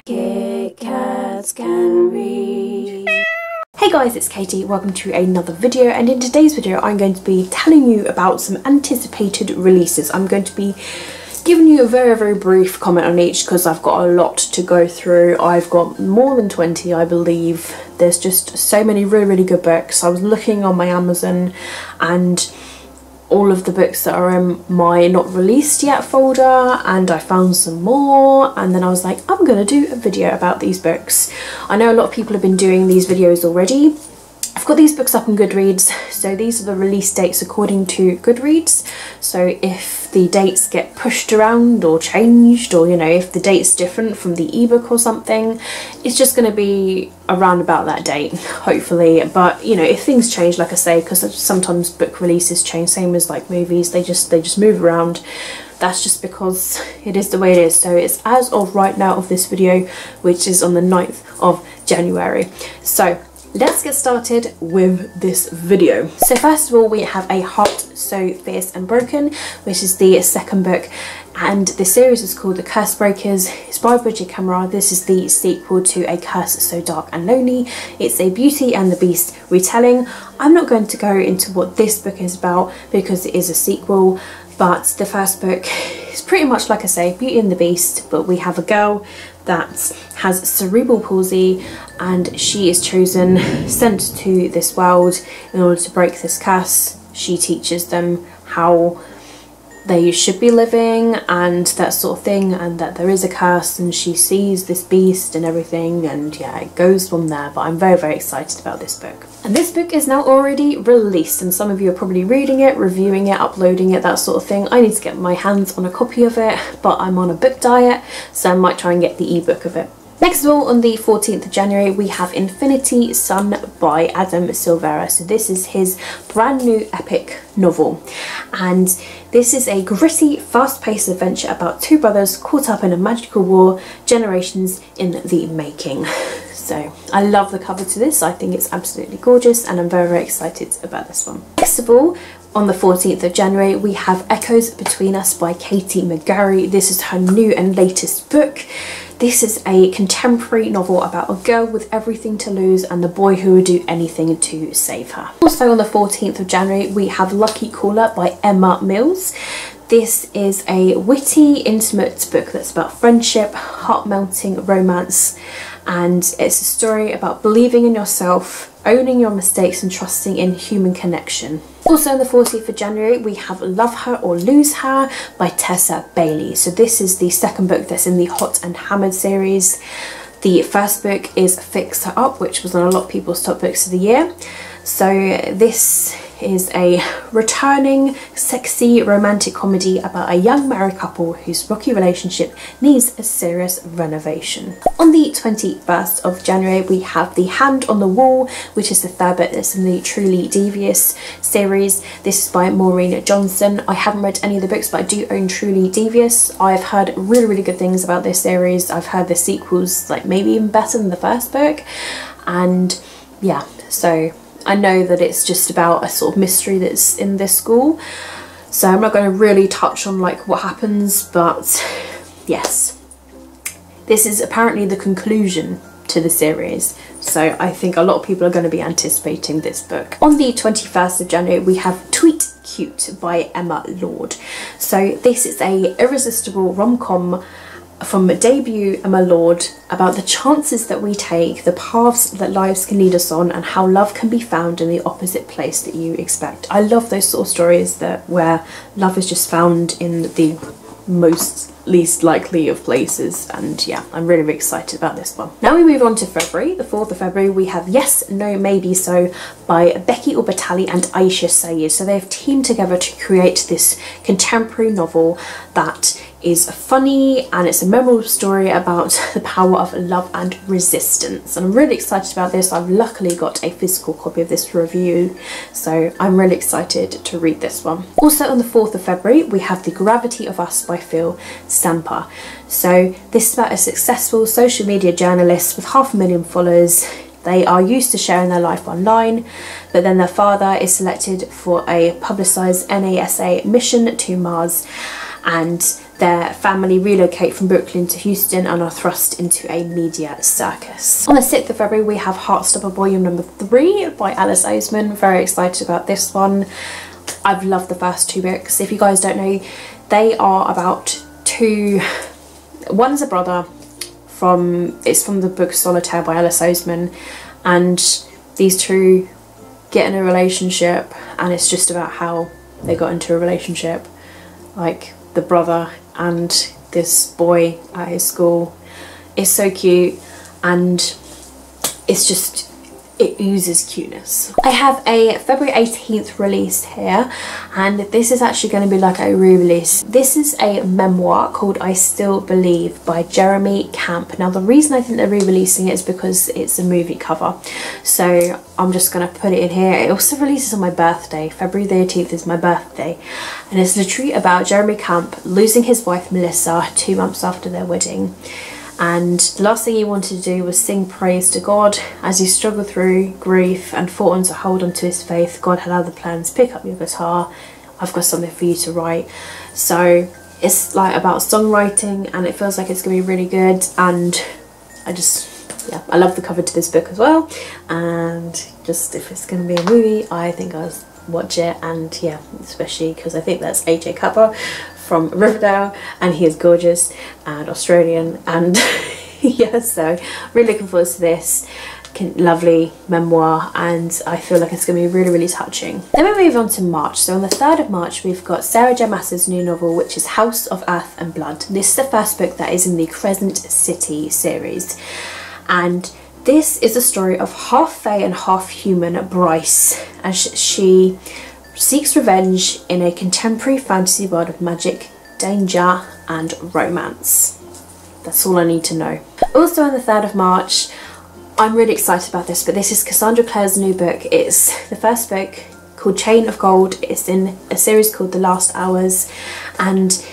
Kit Kats can read. Hey guys, it's Katie. Welcome to another video, and in today's video I'm going to be telling you about some anticipated releases. I'm going to be giving you a very brief comment on each because I've got a lot to go through. I've got more than 20, I believe. There's just so many really good books. I was looking on my Amazon and all of the books that are in my not released yet folder, and I found some more, and then I was like, I'm gonna do a video about these books. I know a lot of people have been doing these videos already. I've got these books up on Goodreads, so these are the release dates according to Goodreads. So if the dates get pushed around or changed, or you know, if the date's different from the ebook or something, it's just going to be around about that date, hopefully. But you know, if things change, like I say, because sometimes book releases change, same as like movies, they just move around. That's just because it is the way it is. So it's as of right now of this video, which is on the 9th of January. So let's get started with this video. So first of all, we have A Heart So Fierce and Broken, which is the second book, and the series is called The Curse Breakers. It's by Bridget Camera. This is the sequel to A Curse So Dark and Lonely. It's a Beauty and the Beast retelling. I'm not going to go into what this book is about because it is a sequel, but the first book is pretty much, like I say, Beauty and the Beast, but we have a girl that has cerebral palsy, and she is chosen, sent to this world in order to break this curse. She teaches them how they should be living and that sort of thing, and that there is a curse, and she sees this beast and everything, and yeah, it goes from there. But I'm very excited about this book. And this book is now already released, and some of you are probably reading it, reviewing it, uploading it, that sort of thing. I need to get my hands on a copy of it, but I'm on a book diet, so I might try and get the ebook of it. Next of all, on the 14th of January, we have Infinity Sun by Adam Silvera. So this is his brand new epic novel, and this is a gritty, fast-paced adventure about two brothers caught up in a magical war, generations in the making. So I love the cover to this. I think it's absolutely gorgeous, and I'm very excited about this one. Next of all, on the 14th of January, we have Echoes Between Us by Katie McGarry. This is her new and latest book. This is a contemporary novel about a girl with everything to lose and the boy who would do anything to save her. Also on the 14th of January, we have Lucky Caller by Emma Mills. This is a witty, intimate book that's about friendship, heart-melting romance, and it's a story about believing in yourself, owning your mistakes, and trusting in human connection. Also on the 14th of January, we have Love Her or Lose Her by Tessa Bailey. So this is the second book that's in the Hot and Hammered series. The first book is Fix Her Up, which was on a lot of people's top books of the year. So this is a returning, sexy, romantic comedy about a young married couple whose rocky relationship needs a serious renovation. On the 21st of January, we have The Hand on the Wall, which is the third book that's in the Truly Devious series. This is by Maureen Johnson. I haven't read any of the books, but I do own Truly Devious. I've heard really good things about this series. I've heard the sequels like maybe even better than the first book, and yeah, so I know that it's just about a sort of mystery that's in this school, so I'm not going to really touch on like what happens, but yes, this is apparently the conclusion to the series, so I think a lot of people are going to be anticipating this book. On the 21st of January, we have Tweet Cute by Emma Lord. So this is a irresistible rom-com from debut Emma Lord about the chances that we take, the paths that lives can lead us on, and how love can be found in the opposite place that you expect. I love those sort of stories where love is just found in the least likely of places, and yeah, I'm really excited about this one. Now we move on to February. The 4th of February, we have Yes, No, Maybe So by Becky Ubatali and Aisha Sayed. So they have teamed together to create this contemporary novel that is funny, and it's a memorable story about the power of love and resistance, and I'm really excited about this. I've luckily got a physical copy of this to review, so I'm really excited to read this one. Also on the 4th of February, we have The Gravity of Us by Phil Stamper. So this is about a successful social media journalist with 500,000 followers. They are used to sharing their life online, but then their father is selected for a publicised NASA mission to Mars, and their family relocate from Brooklyn to Houston and are thrust into a media circus. On the 6th of February we have Heartstopper Volume number 3 by Alice Oseman. Very excited about this one. I've loved the first 2 books. If you guys don't know, they are about one's a brother it's from the book Solitaire by Alice Oseman, and these two get in a relationship, and it's just about how they got into a relationship, like the brother and this boy at his school. It's so cute, and it's just, it oozes cuteness. I have a February 18th release here, and this is actually going to be like a re-release. This is a memoir called I Still Believe by Jeremy Camp. Now the reason I think they're re-releasing it is because it's a movie cover, so I'm just going to put it in here. It also releases on my birthday. February the 18th is my birthday, and it's literally about Jeremy Camp losing his wife Melissa 2 months after their wedding. And the last thing he wanted to do was sing praise to God. As he struggled through grief and fought on to hold on to his faith, God had other plans. Pick up your guitar, I've got something for you to write. So it's like about songwriting, and it feels like it's gonna be really good. And I love the cover to this book as well, and just if it's gonna be a movie, I think I'll watch it. And yeah, especially because I think that's AJ Cutler from Riverdale, and he is gorgeous and Australian, and yeah, so really looking forward to this lovely memoir, and I feel like it's going to be really, really touching. Then we move on to March. So on the 3rd of March we've got Sarah J Maas's new novel, which is House of Earth and Blood. This is the first book that is in the Crescent City series, and this is a story of half fae and half human Bryce as she seeks revenge in a contemporary fantasy world of magic, danger and romance. That's all I need to know. Also on the 3rd of March, I'm really excited about this, but this is Cassandra Clare's new book. It's the first book called Chain of Gold. It's in a series called The Last Hours, and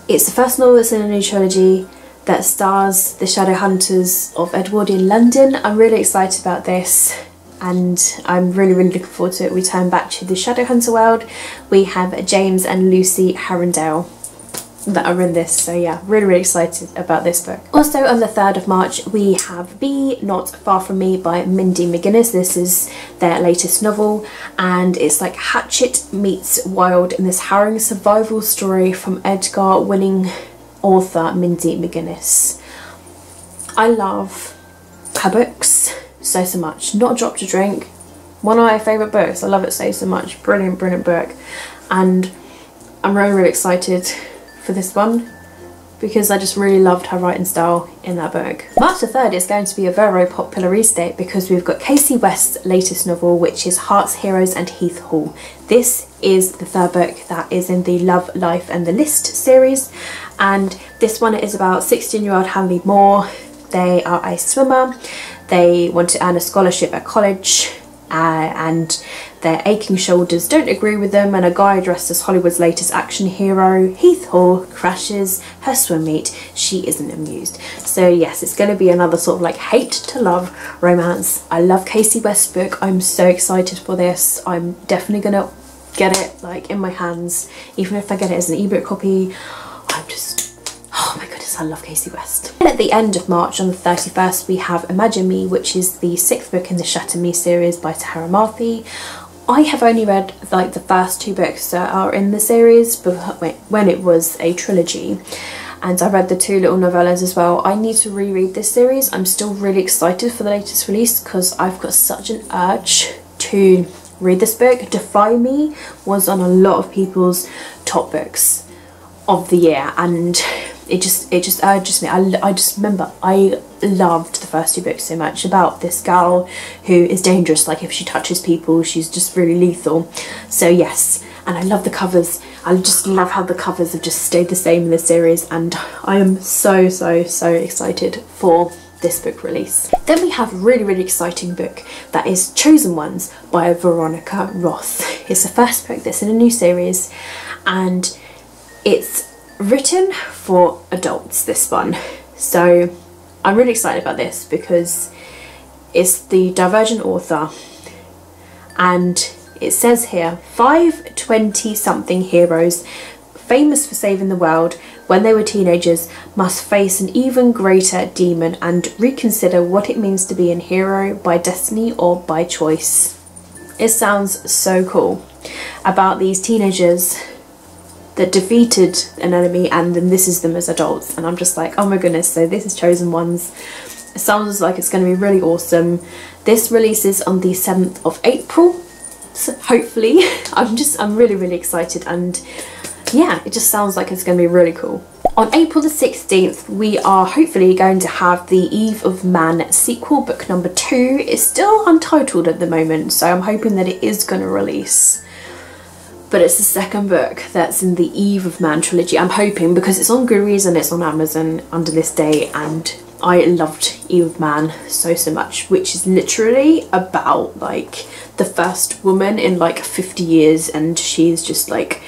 it's the first novel that's in a new trilogy that stars the shadow hunters of Edwardian London. I'm really excited about this, and I'm really, really looking forward to it. We turn back to the Shadowhunter world. We have James and Lucy Harrendale that are in this, so yeah, really, really excited about this book. Also on the 3rd of March we have Be Not Far From Me by Mindy McGuinness. This is their latest novel, and it's like Hatchet meets Wild in this harrowing survival story from Edgar winning author Mindy McGuinness. I love her books so much. Not a Drop to Drink, one of my favourite books. I love it so much. Brilliant, brilliant book, and I'm really, really excited for this one because I just really loved her writing style in that book. March the 3rd is going to be a very, very popular release date because we've got Casey West's latest novel, which is Hearts, Heroes and Heath Hall. This is the 3rd book that is in the Love, Life and the List series, and this one is about 16-year-old Hanley Moore. They are a swimmer. They want to earn a scholarship at college, and their aching shoulders don't agree with them, and a guy dressed as Hollywood's latest action hero, Heath Hall, crashes her swim meet. She isn't amused. So yes, it's going to be another sort of like hate to love romance. I love Casey West's book. I'm so excited for this. I'm definitely going to get it like in my hands, even if I get it as an ebook copy. I'm just, oh my goodness, I love Casey West. And at the end of March, on the 31st, we have Imagine Me, which is the 6th book in the Shatter Me series by Tara Marthy. I have only read like the first 2 books that are in the series when it was a trilogy, and I read the 2 little novellas as well. I need to reread this series. I'm still really excited for the latest release because I've got such an urge to read this book. Defy Me was on a lot of people's top books of the year, and it just urges me. I just remember I loved the first 2 books so much, about this girl who is dangerous. Like if she touches people, she's just really lethal. So yes, and I love the covers. I just love how the covers have just stayed the same in the series, and I am so excited for this book release. Then we have a really, really exciting book that is Chosen Ones by Veronica Roth. It's the first book that's in a new series, and it's written for adults, this one. So I'm really excited about this because it's the Divergent author, and it says here 5 20-something heroes famous for saving the world, when they were teenagers, must face an even greater demon and reconsider what it means to be a hero by destiny or by choice. It sounds so cool about these teenagers that defeated an enemy, and then this is them as adults, and I'm just like, oh my goodness. So this is Chosen Ones. It sounds like it's going to be really awesome. This releases on the 7th of April, so hopefully. I'm really excited, and yeah, it just sounds like it's going to be really cool. On April the 16th, we are hopefully going to have the Eve of Man sequel, book number 2. It's still untitled at the moment, so I'm hoping that it is going to release. But it's the second book that's in the Eve of Man trilogy. I'm hoping, because it's on Goodreads and it's on Amazon under this date, and I loved Eve of Man so much, which is literally about like the first woman in like 50 years, and she's just like,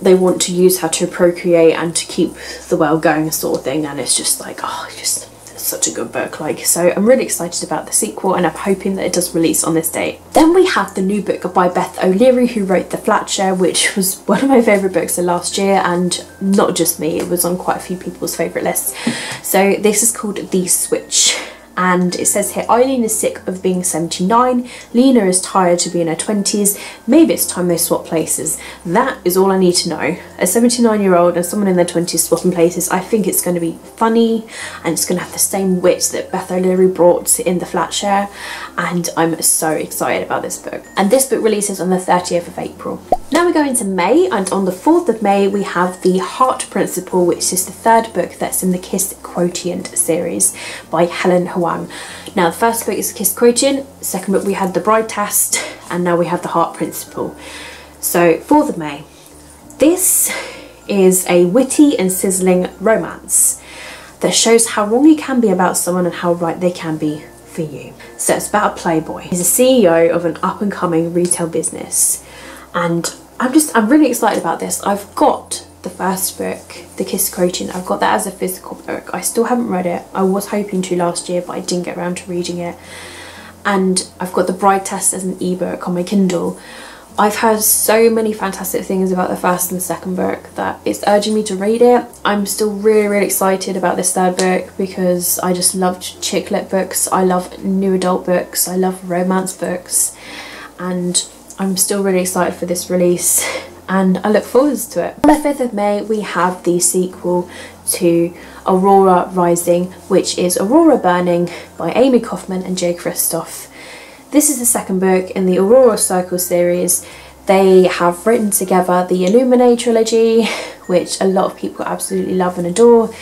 they want to use her to procreate and to keep the world going, sort of thing, and it's just like, oh, just such a good book. Like, so I'm really excited about the sequel, and I'm hoping that it does release on this date. Then we have the new book by Beth O'Leary, who wrote The Flatshare, which was one of my favourite books of last year, and not just me, it was on quite a few people's favourite lists. So this is called The Switch, and it says here, Eileen is sick of being 79, Lena is tired to be in her 20s, maybe it's time they swap places. That is all I need to know. A 79-year-old and someone in their 20s swapping places. I think it's going to be funny, and it's going to have the same wit that Beth O'Leary brought in The Flatshare, and I'm so excited about this book. And this book releases on the 30th of April. Now we go into May, and on the 4th of May we have The Heart Principle, which is the 3rd book that's in the Kiss Quotient series by Helen Hoang. Now the first book is Kiss Quotient, second book we had The Bride Test, and now we have The Heart Principle. So 4th of May. This is a witty and sizzling romance that shows how wrong you can be about someone and how right they can be for you. So it's about a playboy. He's a CEO of an up-and-coming retail business, and I'm really excited about this. I've got the first book, The Kiss Quotient. I've got that as a physical book. I still haven't read it. I was hoping to last year, but I didn't get around to reading it. And I've got The Bride Test as an ebook on my Kindle. I've heard so many fantastic things about the first and second book that it's urging me to read it. I'm still really excited about this 3rd book, because I just loved chick lit books. I love new adult books. I love romance books, and I'm still really excited for this release, and I look forward to it. On the 5th of May we have the sequel to Aurora Rising, which is Aurora Burning by Amy Kaufman and Jay Kristoff. This is the 2nd book in the Aurora Circle series. They have written together the Illuminate trilogy, which a lot of people absolutely love and adore,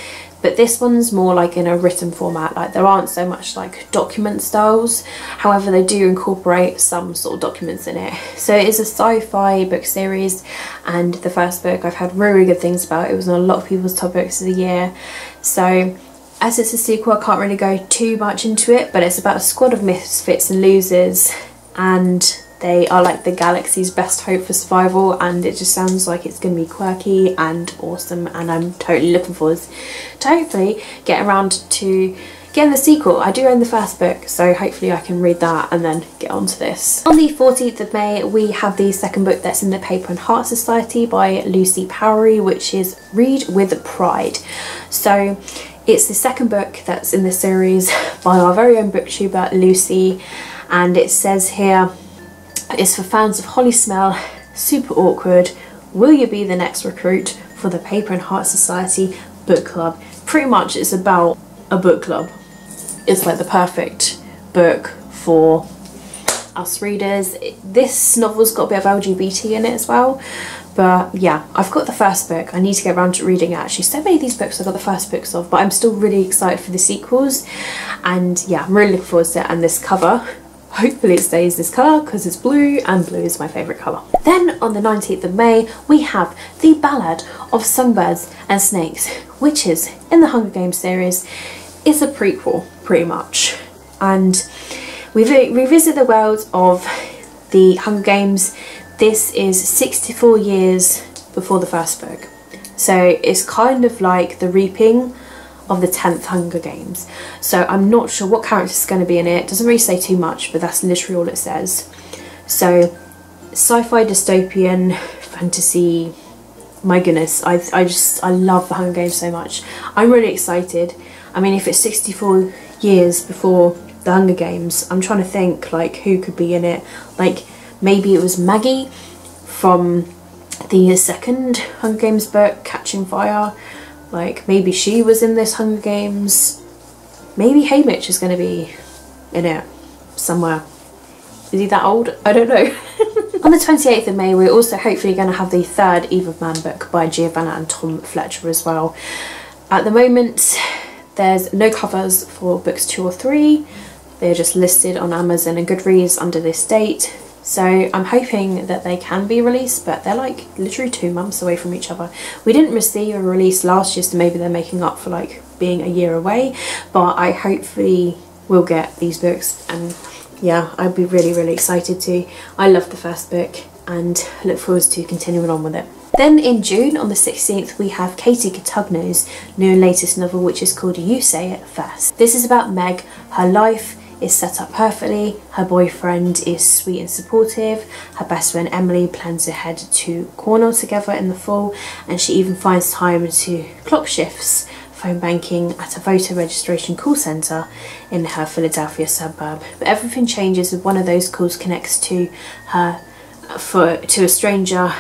but this one's more like in a written format. Like, there aren't so much like document styles, however they do incorporate some sort of documents in it. So it is a sci-fi book series, and the first book I've had really good things about. It was on a lot of people's top books of the year. So as it's a sequel, I can't really go too much into it, but it's about a squad of misfits and losers, and they are like the galaxy's best hope for survival, and it just sounds like it's going to be quirky and awesome, and I'm totally looking forward to hopefully get around to getting the sequel. I do own the first book, so hopefully I can read that and then get on to this. On the 14th of May we have the 2nd book that's in the Paper and Heart Society by Lucy Powery, which is Read with Pride. So it's the 2nd book that's in the series by our very own booktuber Lucy, and it says here, it's for fans of Holly Smell, super awkward, will you be the next recruit for the Paper and Heart Society book club? Pretty much it's about a book club. It's like the perfect book for us readers. This novel's got a bit of LGBT in it as well, but yeah, I've got the first book. I need to get around to reading it actually. So many of these books I've got the first books of, but I'm still really excited for the sequels, and yeah, I'm really looking forward to it. And this cover, hopefully it stays this colour, because it's blue, and blue is my favourite colour. Then on the 19th of May we have The Ballad of Songbirds and Snakes, which is in the Hunger Games series. It's a prequel pretty much, and we revisit the world of the Hunger Games. This is 64 years before the first book, so it's kind of like the reaping of the 10th Hunger Games. So I'm not sure what character's going to be in it. It doesn't really say too much, but that's literally all it says. So sci-fi, dystopian, fantasy, my goodness, I love the Hunger Games so much. I'm really excited. I mean, if it's 64 years before the Hunger Games, I'm trying to think like who could be in it. Like maybe it was Maggie from the second Hunger Games book, Catching Fire. Like maybe she was in this Hunger Games. Maybe Haymitch is going to be in it somewhere. Is he that old? I don't know. On the 28th of May, we're also hopefully going to have the third Eve of Man book by Giovanna and Tom Fletcher as well. At the moment, there's no covers for books 2 or 3. They're just listed on Amazon and Goodreads under this date. So I'm hoping that they can be released, but they're like literally 2 months away from each other. We didn't receive a release last year, so maybe they're making up for like being a year away. But I hopefully will get these books, and yeah, I'd be really excited to. I love the first book and look forward to continuing on with it. Then in June, on the 16th, we have Katie Cotugno's new and latest novel, which is called You Say It First. This is about Meg. Her life is set up perfectly, her boyfriend is sweet and supportive, her best friend Emily plans to head to Cornwall together in the fall, and she even finds time to clock shifts phone banking at a voter registration call centre in her Philadelphia suburb. But everything changes when one of those calls connects to her to a stranger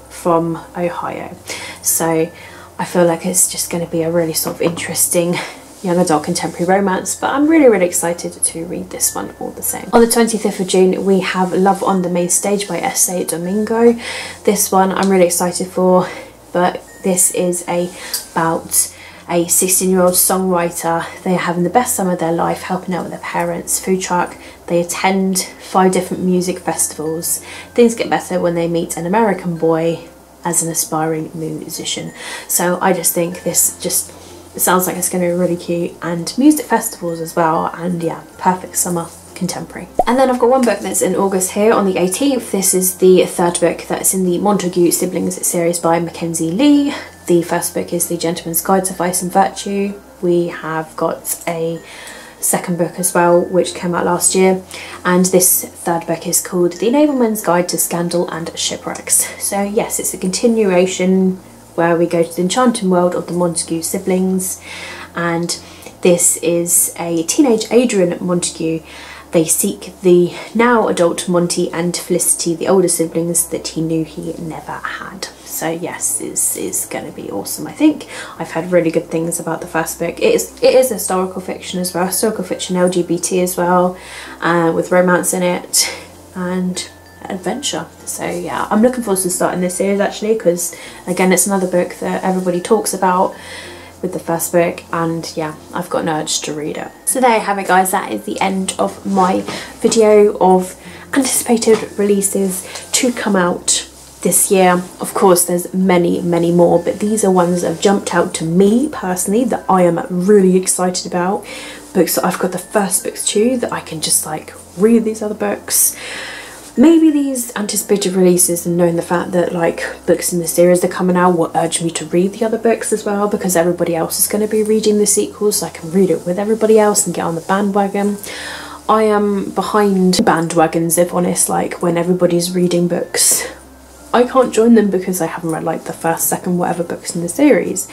from Ohio. So I feel like it's just going to be a really sort of interesting young adult contemporary romance, but I'm really excited to read this one all the same. On the 25th of June, we have Love on the Main Stage by S.A. Domingo. This one I'm really excited for, but this is about a 16-year-old songwriter. They are having the best summer of their life, helping out with their parents' food truck. They attend 5 different music festivals. Things get better when they meet an American boy as an aspiring musician. So I just think this just sounds like it's going to be really cute, and music festivals as well, and yeah, perfect summer contemporary. And then I've got one book that's in August here on the 18th. This is the 3rd book that's in the Montague Siblings series by Mackenzie Lee. The first book is The Gentleman's Guide to Vice and Virtue. We have got a 2nd book as well, which came out last year, and this 3rd book is called The Enableman's Guide to Scandal and Shipwrecks. So yes, it's a continuation where we go to the enchanting world of the Montague siblings, and this is a teenage Adrian Montague. They seek the now adult Monty and Felicity, the older siblings that he knew he never had. So yes, it's going to be awesome. I think I've heard really good things about the first book. It is historical fiction as well, historical fiction, LGBT as well, with romance in it and adventure. So yeah, I'm looking forward to starting this series actually, because again, it's another book that everybody talks about with the first book, and yeah, I've got an urge to read it. So there you have it guys, that is the end of my video of anticipated releases to come out this year. Of course there's many more, but these are ones that have jumped out to me personally that I am really excited about. Books that I've got the first books to, that I can just like read these other books. Maybe these anticipated releases and knowing the fact that like books in the series are coming out will urge me to read the other books as well, because everybody else is going to be reading the sequels, so I can read it with everybody else and get on the bandwagon. I am behind bandwagons, if honest, like when everybody's reading books. I can't join them because I haven't read like the first, second, whatever books in the series.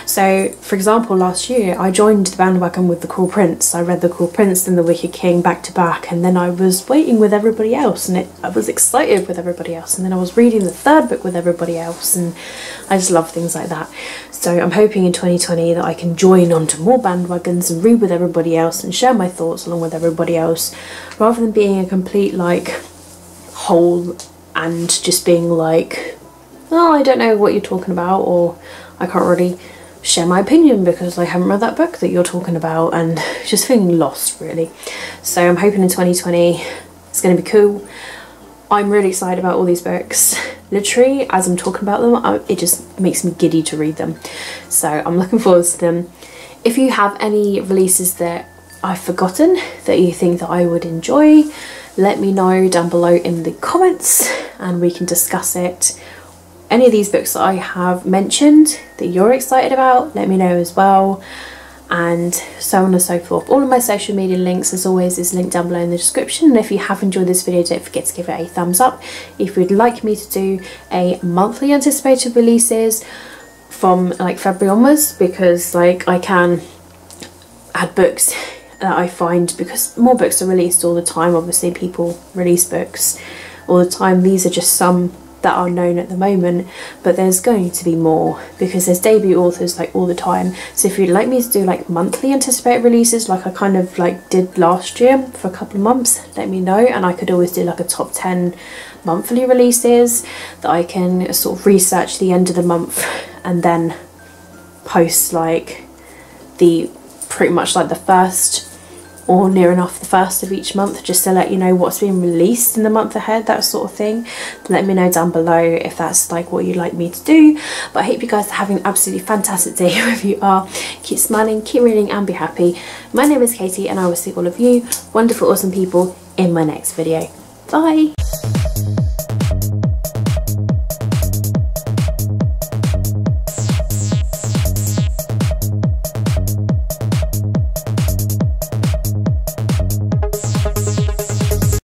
So for example, last year I joined the bandwagon with The Cruel Prince. I read The Cruel Prince and The Wicked King back to back, and then I was waiting with everybody else, and I was excited with everybody else, and then I was reading the 3rd book with everybody else, and I just love things like that. So I'm hoping in 2020 that I can join onto more bandwagons and read with everybody else and share my thoughts along with everybody else, rather than being a complete like whole and just being like, oh, I don't know what you're talking about, or I can't really share my opinion because I haven't read that book that you're talking about, and just feeling lost really. So I'm hoping in 2020 it's going to be cool. I'm really excited about all these books. Literally, as I'm talking about them, it just makes me giddy to read them. So I'm looking forward to them. If you have any releases that I've forgotten that you think that I would enjoy, let me know down below in the comments and we can discuss it. Any of these books that I have mentioned that you're excited about, let me know as well. and so on and so forth. All of my social media links, as always, is linked down below in the description. And if you have enjoyed this video, don't forget to give it a thumbs up. If you'd like me to do a monthly anticipated releases from like February onwards, because like I can add books that I find, because more books are released all the time. Obviously people release books all the time. These are just some that are known at the moment, but there's going to be more because there's debut authors like all the time. So if you'd like me to do like monthly anticipated releases like I kind of like did last year for a couple of months, let me know, and I could always do like a top 10 monthly releases that I can sort of research the end of the month and then post like the pretty much like the first or near enough the first of each month, just to let you know what's being released in the month ahead, that sort of thing. Let me know down below if that's like what you'd like me to do. But I hope you guys are having an absolutely fantastic day wherever you are. Keep smiling, keep reading, and be happy. My name is Katie, and I will see all of you wonderful awesome people in my next video. Bye.